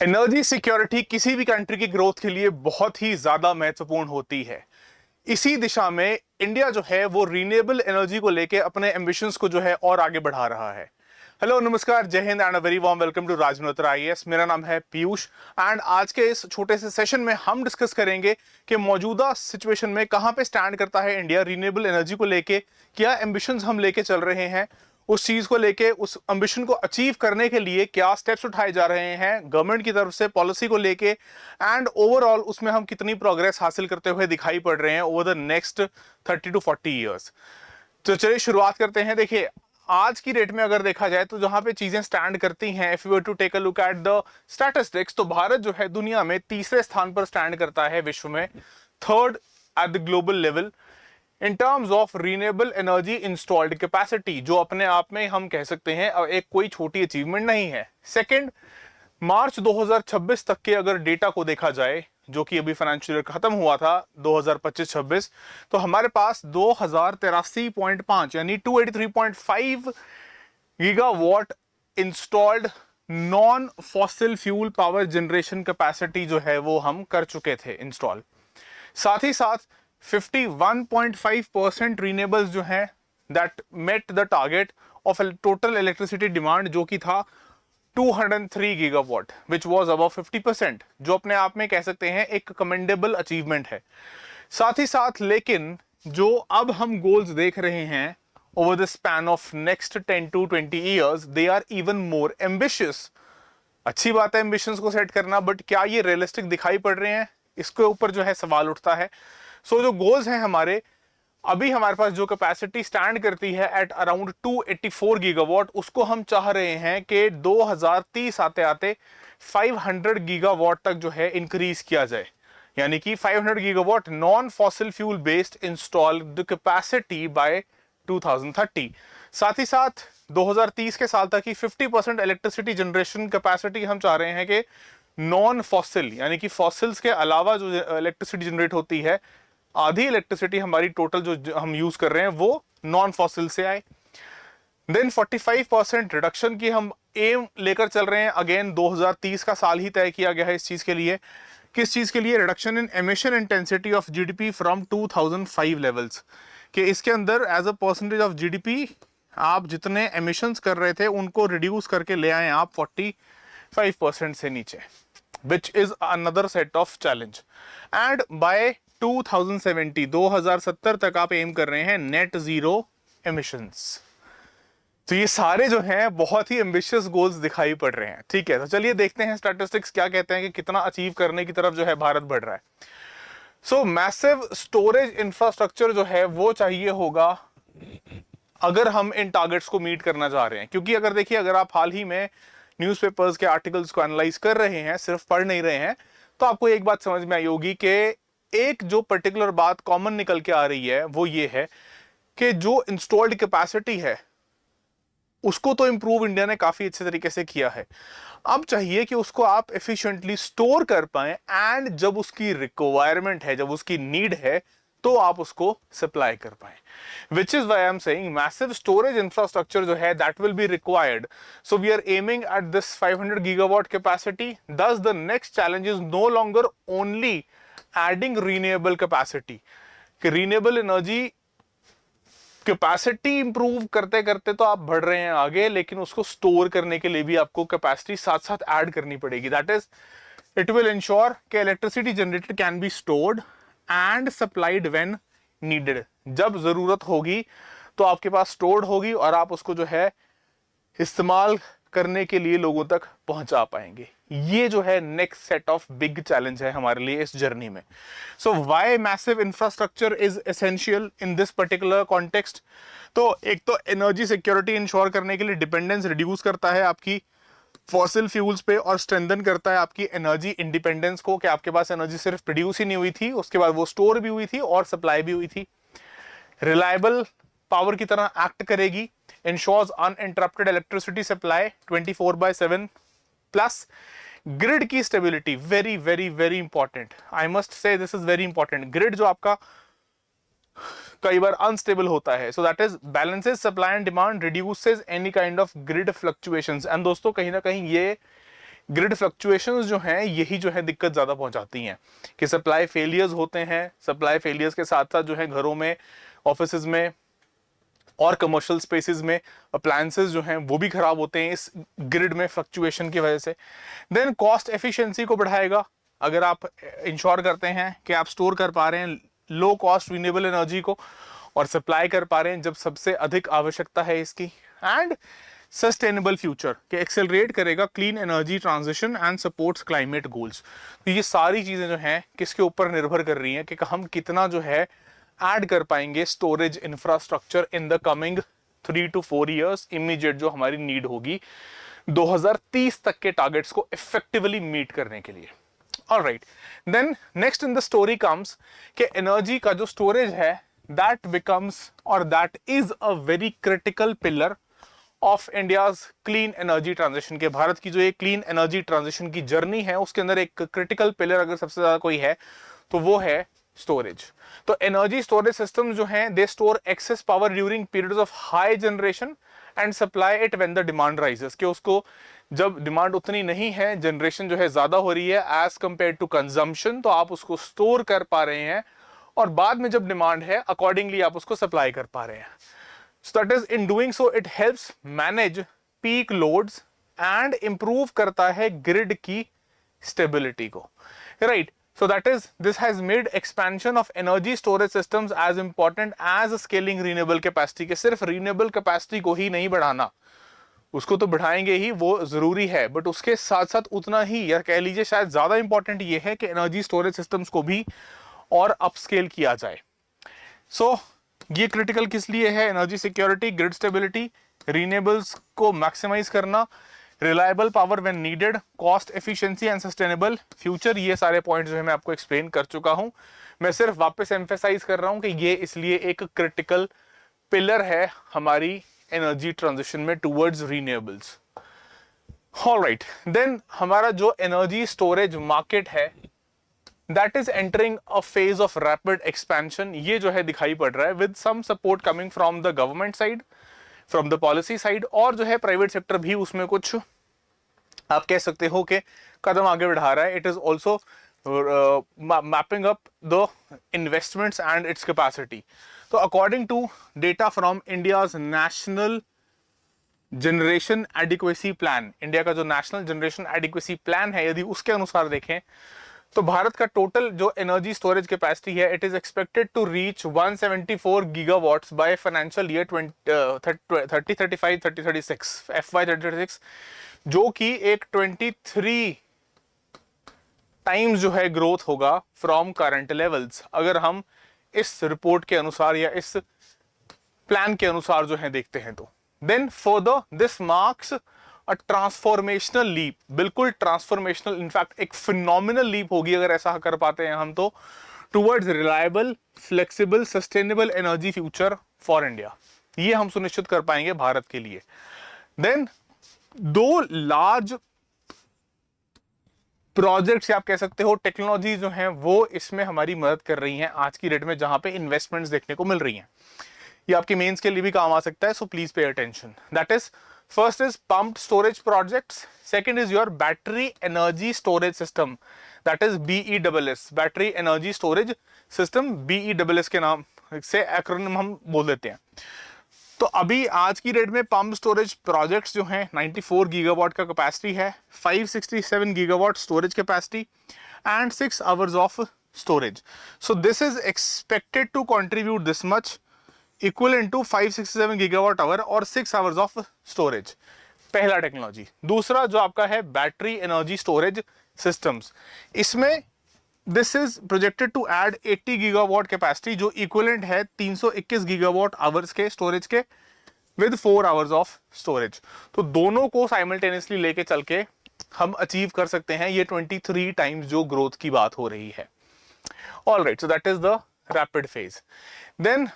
Energy security किसी भी country की ग्रोथ के लिए बहुत ही ज्यादा महत्वपूर्ण होती है। इसी दिशा में इंडिया जो है वो रीनेबल एनर्जी को लेके अपने एम्बिशंस को जो है और आगे बढ़ा रहा है। हेलो, नमस्कार, जय हिंद and a very warm welcome to Raj Malhotra IAS. मेरा नाम है पीयूष एंड आज के इस छोटे से सेशन में हम डिस्कस करेंगे कि मौजूदा सिचुएशन में कहां पे स्टैंड करता है इंडिया रीनेबल एनर्जी को लेके, क्या एम्बिशंस हम लेके चल रहे हैं, उस चीज को लेके, उस एम्बिशन को अचीव करने के लिए क्या स्टेप्स उठाए जा रहे हैं गवर्नमेंट की तरफ से पॉलिसी को लेके, एंड ओवरऑल उसमें हम कितनी प्रोग्रेस हासिल करते हुए दिखाई पड़ रहे हैं over the next 30 to 40 years. तो चलिए शुरुआत करते हैं। देखिए, आज की डेट में अगर देखा जाए तो जहां पे चीजें स्टैंड करती हैं, if you were to take a look at the statistics, तो भारत जो है दुनिया में तीसरे स्थान पर स्टैंड करता है, विश्व में third at the global level in terms of renewable energy installed capacity, जो अपने आप में हम कह सकते हैं एक कोई छोटी अचीवमेंट नहीं है। सेकंड, मार्च 2026 तक के अगर डेटा को देखा जाए, जो कि अभी फाइनेंशियल ईयर खत्म हुआ था 2025-26, तो हमारे पास 2083.5 यानी 283.5 gigawatt installed non fossil fuel power generation capacity जो है वो हम कर चुके थे इंस्टॉल। साथ ही साथ 51.5% रिन्यूएबल्स जो हैं that met the target of total electricity demand, जो कि था 203 गीगावाट, विच वाज अबव 50%, जो अपने आप में कह सकते हैं एक कमेंडेबल अचीवमेंट है। साथ ही साथ लेकिन जो अब हम गोल्स देख रहे हैं over the span of next 10 to 20 years, they are even more ambitious. अच्छी बात है एम्बिशंस को सेट करना, बट क्या ये रियलिस्टिक दिखाई पड़ रहे हैं, इसके ऊपर जो है सवाल उठता है। सो जो गोल्स हैं हमारे, अभी हमारे पास जो कैपेसिटी स्टैंड करती है एट अराउंड 284 गीगावाट, उसको हम चाह रहे हैं कि 2030 आते आते 500 गीगावाट तक जो है इंक्रीज किया जाए, यानी कि 500 gigawatt non fossil fuel based install the capacity by 2030। साथ ही साथ 2030 के साल तक की 50% इलेक्ट्रिसिटी जनरेशन कैपेसिटी हम चाह रहे हैं कि नॉन फॉसिल, यानी कि फॉसिल्स के अलावा जो इलेक्ट्रिसिटी जनरेट होती है, आधी इलेक्ट्रिसिटी हमारी टोटल जो हम यूज कर रहे हैं वो नॉन फॉसिल से आए। देन 45% रिडक्शन की हम एम लेकर चल रहे हैं। अगेन 2030 का साल ही तय किया गया है इस चीज के लिए। किस चीज के लिए? Reduction in emission intensity of GDP from 2005 levels, कि इसके अंदर as a percentage of GDP आप जितने एमिशंस कर रहे थे उनको रिड्यूस करके ले आए आप 45% से नीचे, which is another set of challenge. And by 2070 तक आप एम कर रहे हैं नेट जीरो एमिशंस। तो ये सारे जो हैं बहुत ही एम्बिशियस गोल्स दिखाई पड़ रहे हैं। ठीक है, तो चलिए देखते हैं स्टैटिस्टिक्स क्या कहते हैं कि कितना अचीव करने की तरफ जो है भारत बढ़ रहा है। सो मैसिव स्टोरेज इंफ्रास्ट्रक्चर जो है वो चाहिए होगा अगर हम इन टारगेट्स को मीट करना चाह रहे हैं। क्योंकि अगर देखिए, अगर आप हाल ही में न्यूज़पेपर्स के आर्टिकल्स को एनालाइज कर रहे हैं, सिर्फ पढ़ नहीं रहे हैं, तो आपको एक बात समझ में आई होगी कि एक जो पर्टिकुलर बात कॉमन निकल के आ रही है वो ये है कि जो इंस्टॉल्ड कैपेसिटी है उसको तो इंप्रूव इंडिया ने काफी अच्छे तरीके से किया है। अब चाहिए कि उसको आप एफिशिएंटली स्टोर कर पाए, एंड जब उसकी रिक्वायरमेंट है, जब उसकी नीड है, तो आप उसको सप्लाई कर पाए। Which is why I am saying massive storage infrastructure जो है that will be required. So we are aiming at this 500 gigawatt capacity. Thus the next challenge is no longer only adding renewable capacity, कि renewable energy capacity improve करते करते तो आप बढ़ रहे हैं आगे, लेकिन उसको स्टोर करने के लिए भी आपको कैपेसिटी साथ साथ ऐड करनी पड़ेगी। That is, it will ensure कि electricity generated can be stored and supplied when needed. जब जरूरत होगी तो आपके पास स्टोर्ड होगी और आप उसको जो है इस्तेमाल करने के लिए लोगों तक पहुंचा पाएंगे। ये जो है next set of big challenge है हमारे लिए इस जर्नी में। So why massive infrastructure is essential in this particular context? तो एक तो एनर्जी सिक्योरिटी इंश्योर करने के लिए डिपेंडेंस रिड्यूस करता है आपकी फॉसिल फ्यूल्स पे, और स्ट्रेंथन करता है आपकी एनर्जी इंडिपेंडेंस को, कि आपके पास एनर्जी सिर्फ प्रोड्यूस ही नहीं हुई थी, उसके बाद वो स्टोर भी हुई थी और सप्लाई भी हुई थी। रिलायबल पावर की तरह एक्ट करेगी, ensures uninterrupted electricity supply 24/7, plus grid की stability, very very very important. I must say this is very important. Grid जो आपका कई बार अनस्टेबल होता है, सो that is balances supply and demand, reduces any kind of grid fluctuations. And दोस्तों, कहीं ना कहीं ये ग्रिड फ्लक्चुएशंस जो हैं यही जो है दिक्कत ज़्यादा पहुंचाती हैं कि सप्लाई फेलियर्स होते हैं। सप्लाई फेलियर्स के साथ साथ जो है घरों में, ऑफिसेज में और कमर्शियल स्पेसेस में अप्लायंसेस जो हैं वो भी खराब होते हैं इस ग्रिड में फ्लक्चुएशन की वजह से। देन कॉस्ट एफिशिएंसी को बढ़ाएगा। अगर आप इंश्योर करते हैं कि आप स्टोर कर पा रहे हैं लो कॉस्ट रिन्यूएबल एनर्जी को और सप्लाई कर पा रहे हैं जब सबसे अधिक आवश्यकता है इसकी। एंड सस्टेनेबल फ्यूचर के एक्सेलरेट करेगा clean energy transition and supports climate goals. तो ये सारी चीजें जो हैं किसके ऊपर निर्भर कर रही हैं कि हम कितना जो है ऐड कर पाएंगे storage infrastructure in the coming 3 to 4 years, immediate जो हमारी नीड होगी 2030 तक के टारगेट्स को इफेक्टिवली मीट करने के लिए। Alright, then next in the story comes कि एनर्जी का जो स्टोरेज है दैट बिकम्स और that is a very critical pillar of India's clean energy transition के। भारत की जो ये क्लीन एनर्जी ट्रांजिशन की जर्नी है उसके अंदर एक क्रिटिकल पिलर अगर सबसे ज्यादा कोई है तो वो है स्टोरेज। तो एनर्जी स्टोरेज सिस्टम जो हैं they store excess power during periods of high generation and supply it when the demand rises, कि उसको जब डिमांड उतनी नहीं है, जनरेशन जो है ज्यादा हो रही है एज कंपेयर टू कंजम्पशन, तो आप उसको स्टोर कर पा रहे हैं और बाद में जब डिमांड है अकॉर्डिंगली आप उसको सप्लाई कर पा रहे हैं। सो that is in doing so it helps manage peak loads and improve करता है ग्रिड की स्टेबिलिटी को, right. So that is, this has made expansion of energy storage systems as important as scaling renewable capacity। के सिर्फ renewable capacity को ही नहीं बढ़ाना, उसको तो बढ़ाएंगे ही, वो जरूरी है, बट उसके साथ साथ उतना ही या कह लीजिए शायद ज्यादा इंपॉर्टेंट ये है कि एनर्जी स्टोरेज सिस्टम्स को भी और अपस्केल किया जाए। सो ये क्रिटिकल किस लिए है? Energy security, grid stability, renewables को मैक्सिमाइज करना, reliable power when needed, cost efficiency and sustainable future. ये सारे पॉइंट्स जो है मैं आपको एक्सप्लेन कर चुका हूं। मैं सिर्फ वापस एम्फेसाइज कर रहा हूं कि ये इसलिए एक क्रिटिकल पिलर है हमारी एनर्जी ट्रांजिशन में टुवर्ड्स रिन्यूएबल्स। ऑलराइट, देन हमारा जो एनर्जी स्टोरेज मार्केट है that is entering a phase of rapid expansion. ये जो है दिखाई पड़ रहा है with some support coming from the government side, from the policy side, और जो है प्राइवेट सेक्टर भी उसमें कुछ आप कह सकते हो कि कदम आगे बढ़ा रहा है। It is also mapping up the investments and its capacity. तो according to data from India's national generation adequacy plan, India का जो नेशनल जनरेशन एडिक्वेसी प्लान है, यदि उसके अनुसार देखें तो भारत का टोटल जो एनर्जी स्टोरेज कैपेसिटी है it is expected to reach 174 gigawatts by financial year 3035-3036 FY 3036, जो कि एक 23 टाइम्स जो है ग्रोथ होगा फ्रॉम करंट लेवल्स, अगर हम इस रिपोर्ट के अनुसार या इस प्लान के अनुसार जो है देखते हैं तो। Then further this marks a transformational leap, बिल्कुल ट्रांसफॉर्मेशनल, इनफैक्ट एक फिनोमिनल लीप होगी अगर ऐसा कर पाते हैं हम तो, towards reliable, flexible, sustainable energy future for India. ये हम सुनिश्चित कर पाएंगे भारत के लिए। देन दो लार्ज प्रोजेक्ट्स आप कह सकते हो, टेक्नोलॉजी जो हैं वो इसमें हमारी मदद कर रही हैं आज की डेट में, जहां पे इन्वेस्टमेंट्स देखने को मिल रही हैं। ये आपके मेंस के लिए भी काम आ सकता है, so please pay attention. That is, first is pumped storage projects, second is your battery energy storage system, that is BESS, battery energy storage system, BESS के नाम से एक्रोनिम हम बोल देते हैं। तो अभी आज की डेट में पंप स्टोरेज प्रोजेक्ट्स जो हैं 94 गीगावाट का कैपेसिटी है, 567 gigawatt storage capacity and 6 hours of storage. So this is expected to contribute this much, equal to 567 gigawatt hour और 6 आवर्स ऑफ स्टोरेज। पहला टेक्नोलॉजी। दूसरा जो आपका है बैटरी एनर्जी स्टोरेज सिस्टम्स, इसमें this is projected to add 80 gigawatt capacity, जो equivalent है 321 gigawatt hours के स्टोरेज के, विद 4 आवर्स ऑफ स्टोरेज। तो दोनों को साइमल्टेनियसली लेके चल के हम अचीव कर सकते हैं ये 23 टाइम्स जो ग्रोथ की बात हो रही है। Alright, so that is the rapid phase. Then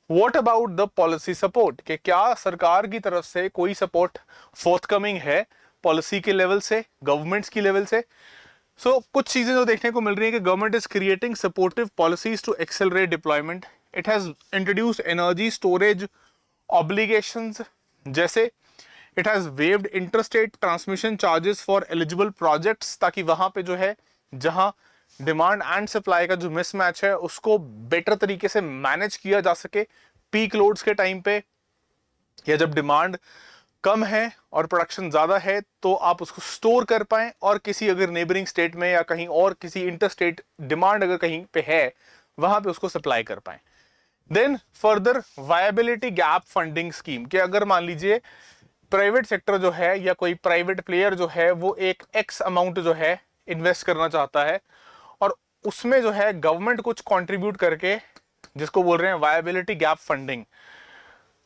what about the policy support, कि क्या सरकार की तरफ से कोई सपोर्ट फोर्थकमिंग है पॉलिसी के लेवल से, गवर्नमेंट्स की लेवल से? कुछ चीजें जो देखने को मिल रही है कि government is creating supportive policies to accelerate deployment. It has introduced energy storage obligations, जैसे it has waived interstate transmission charges for eligible projects, ताकि वहां पे जो है जहां डिमांड एंड सप्लाई का जो मिसमैच है उसको बेटर तरीके से मैनेज किया जा सके पीक लोड्स के टाइम पे, या जब डिमांड कम है और प्रोडक्शन ज्यादा है तो आप उसको स्टोर कर पाएं और किसी अगर नेबरिंग स्टेट में या कहीं और किसी इंटरस्टेट डिमांड अगर कहीं पे है वहां पे उसको सप्लाई कर पाएं। Then further viability gap funding scheme, कि अगर मान लीजिए प्राइवेट सेक्टर जो है या कोई प्राइवेट प्लेयर जो है वो एक एक्स अमाउंट जो है इन्वेस्ट करना चाहता है और उसमें जो है गवर्नमेंट कुछ कंट्रीब्यूट करके, जिसको बोल रहे हैं वायबिलिटी गैप फंडिंग,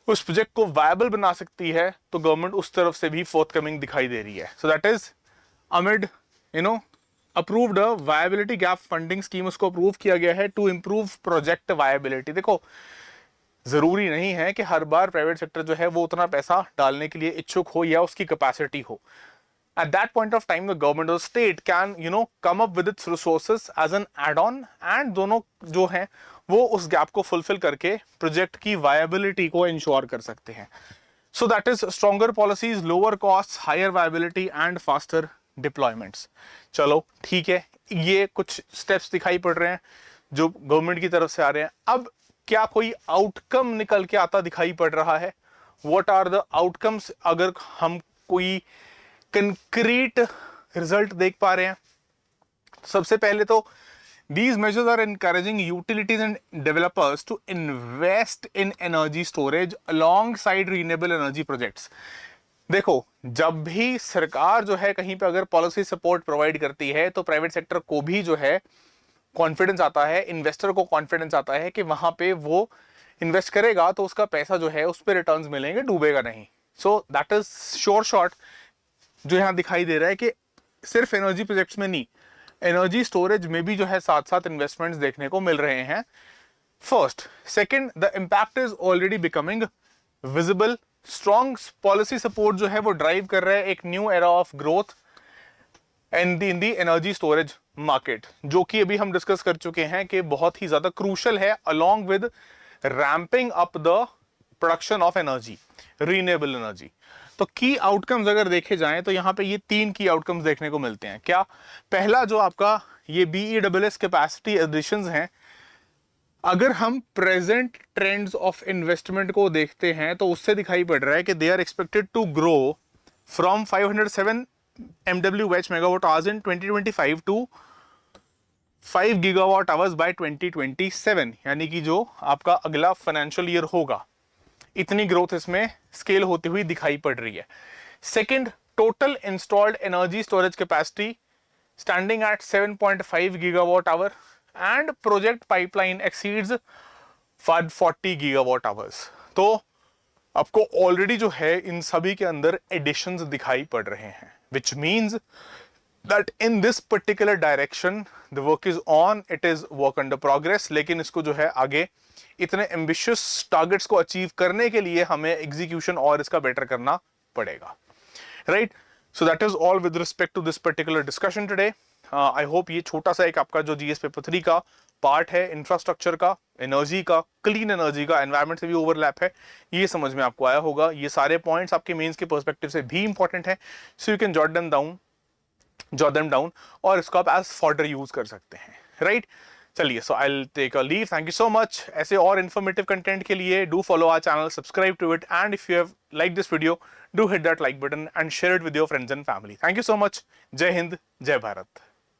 उस प्रोजेक्ट को वायबल बना सकती है, तो गवर्नमेंट उस तरफ से भी फोर्थकमिंग दिखाई दे रही है। सो that is amid approved viability gap funding scheme, उसको अप्रूव किया गया है टू इंप्रूव प्रोजेक्ट वायबिलिटी। देखो जरूरी नहीं है कि हर बार प्राइवेट सेक्टर जो है वो उतना पैसा डालने के लिए इच्छुक हो या उसकी कैपेसिटी हो। At that point of time, the government or state can, come up with its resources as an add-on, and दोनों जो हैं वो उस गैप को फुलफिल करके प्रोजेक्ट की वायबिलिटी को इंश्योर कर सकते हैं। So that is stronger policies, lower costs, higher viability and faster deployments। चलो ठीक है, ये कुछ स्टेप्स दिखाई पड़ रहे हैं जो गवर्नमेंट की तरफ से आ रहे हैं। अब क्या कोई आउटकम निकल के आता दिखाई पड़ रहा है? What are the outcomes? अगर हम कोई कंक्रीट रिजल्ट देख पा रहे हैं, सबसे पहले तो these measures are encouraging utilities and developers to invest in energy storage alongside renewable energy projects। देखो जब भी सरकार जो है कहीं पे अगर पॉलिसी सपोर्ट प्रोवाइड करती है तो प्राइवेट सेक्टर को भी जो है कॉन्फिडेंस आता है, इन्वेस्टर को कॉन्फिडेंस आता है कि वहां पे वो इन्वेस्ट करेगा तो उसका पैसा जो है उस पर रिटर्न्स मिलेंगे, डूबेगा नहीं। सो दैट इज श्योर शॉट जो यहां दिखाई दे रहा है कि सिर्फ एनर्जी प्रोजेक्ट्स में नहीं, एनर्जी स्टोरेज में भी जो है साथ साथ इन्वेस्टमेंट्स देखने को मिल रहे हैं। First, second, the impact is already becoming visible. Strong policy support जो है वो ड्राइव कर रहा है एक new era of growth in the energy storage market, जो कि अभी हम डिस्कस कर चुके हैं कि बहुत ही ज्यादा क्रूशल है along with ramping up the production of energy, renewable energy. तो की आउटकम्स अगर देखे जाएं तो यहां पे ये 3 की आउटकम्स देखने को मिलते हैं। क्या? पहला जो आपका ये BESS कैपेसिटी एडिशंस हैं, अगर हम प्रेजेंट ट्रेंड्स ऑफ इन्वेस्टमेंट को देखते हैं तो उससे दिखाई पड़ रहा है कि they are expected to grow from 507 MWH megawatt hours in 2025 to 5 gigawatt hours by 2027, यानी कि जो आपका अगला फाइनेंशियल ईयर होगा, इतनी ग्रोथ इसमें स्केल होती हुई दिखाई पड़ रही है। Second, total installed energy storage capacity standing at 7.5 gigawatt our and project pipeline exceeds 40 gigawatt hours. तो आपको ऑलरेडी जो है इन सभी के अंदर एडिशंस दिखाई पड़ रहे हैं, which means that in this particular direction the work is on, it is work under progress. लेकिन इसको जो है आगे इतने एम्बिशियस टारगेट्स को अचीव करने के लिए हमें एग्जीक्यूशन और इसका बेटर करना पड़ेगा, right? So that is all with respect to this particular discussion today. I hope ये छोटा सा एक आपका जो जीएस पेपर 3 का पार्ट है, इंफ्रास्ट्रक्चर का, एनर्जी का, क्लीन एनर्जी का, एनवायरमेंट से भी ओवरलैप है, ये समझ में आपको आया होगा। ये सारे पॉइंट्स आपके मेंस के पर्सपेक्टिव से भी इंपॉर्टेंट है, so you can jot them down और इसको आप एज फॉर्डर यूज कर सकते हैं, राइट? चलिए, so I will take a leave. Thank you so much. ऐसे और इन्फॉर्मेटिव कंटेंट के लिए do follow our channel, subscribe to it, and if you have like this video do hit that like button and share it with your friends and family. Thank you so much. जय हिंद, जय भारत।